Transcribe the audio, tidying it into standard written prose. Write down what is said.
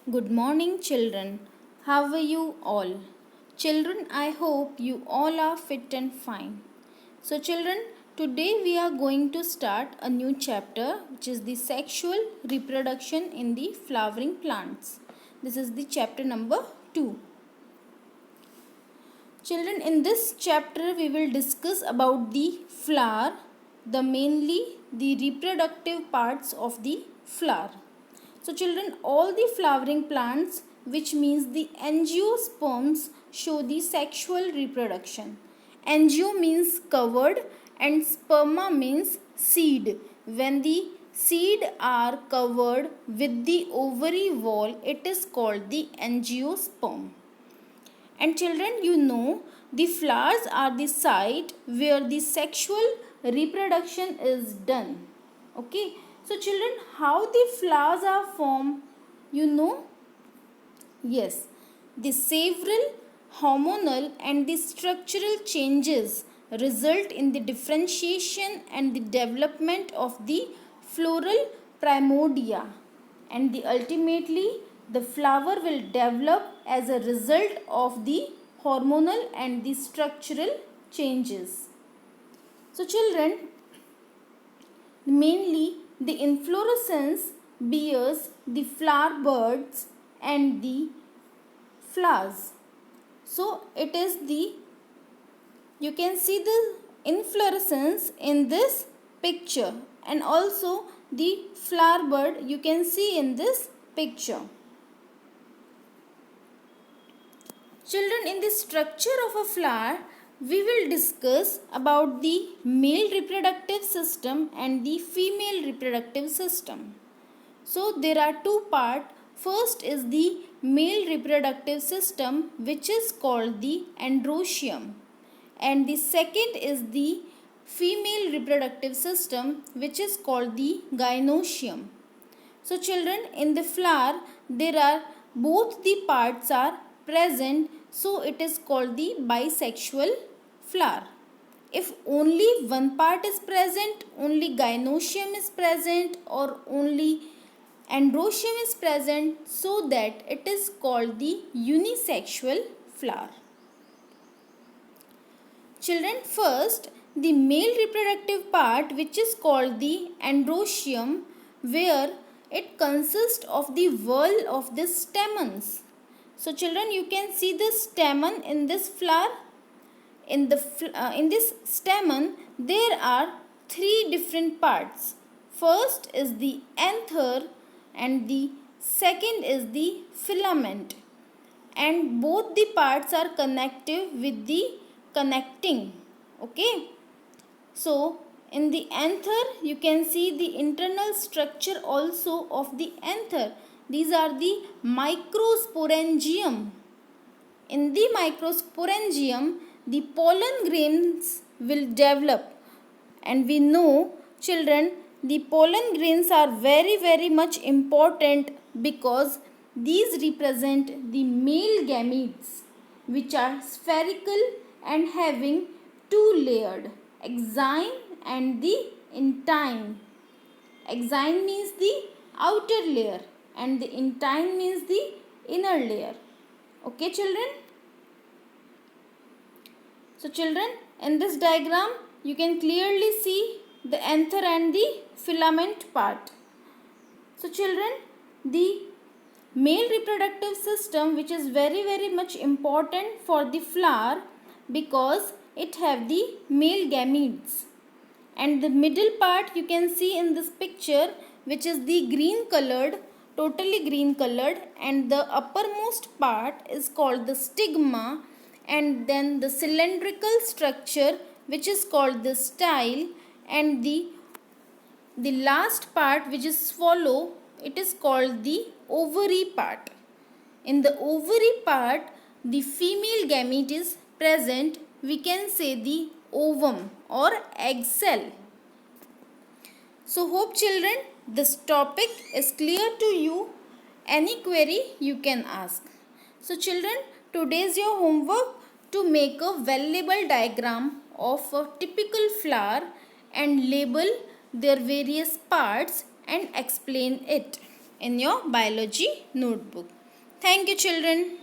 Good morning, children. How are you all? Children, I hope you all are fit and fine. So, children, today we are going to start a new chapter, which is the sexual reproduction in the flowering plants. This is the chapter number 2. Children, in this chapter we will discuss about the flower, mainly the reproductive parts of the flower. So children, all the flowering plants, which means the angiosperms, show the sexual reproduction. Angio means covered and sperma means seed. When the seed are covered with the ovary wall, it is called the angiosperm. And children, you know, the flowers are the site where the sexual reproduction is done. Okay. So children, how the flowers are formed? You know? Yes. The several hormonal and the structural changes result in the differentiation and the development of the floral primordia, and ultimately the flower will develop as a result of the hormonal and the structural changes. So children, mainly the inflorescence bears the flower buds and the flowers. So it is you can see the inflorescence in this picture, and also the flower bud you can see in this picture. Children, in the structure of a flower, we will discuss about the male reproductive system and the female reproductive system. So there are two parts. First is the male reproductive system, which is called the androecium, and the second is the female reproductive system, which is called the gynoecium. So children, in the flower there are both the parts are present, so it is called the bisexual flower. If only one part is present, only gynoecium is present, or only androecium is present, so that it is called the unisexual flower. Children, first the male reproductive part, which is called the androecium, where it consists of the whorl of the stamens. So children, you can see the stamen in this flower. In this stamen there are three different parts. First is the anther, and the second is the filament, and both the parts are connective with the connecting. Okay. So in the anther you can see the internal structure also of the anther. These are the microsporangium. In the microsporangium, the pollen grains will develop, and we know, children, the pollen grains are very much important because these represent the male gametes, which are spherical and having two layered, exine and the intine. Exine means the outer layer and the intine means the inner layer. Okay children? So children, in this diagram you can clearly see the anther and the filament part. So children, the male reproductive system, which is very much important for the flower because it have the male gametes, and the middle part you can see in this picture, which is the green colored, totally green colored, and the uppermost part is called the stigma, and then the cylindrical structure, which is called the style, and the last part, which is swallow, it is called the ovary part. In the ovary part, the female gamete is present. We can say the ovum or egg cell. So hope children this topic is clear to you. Any query you can ask. So children, today is your homework to make a well-labeled diagram of a typical flower and label their various parts and explain it. in your biology notebook. Thank you children.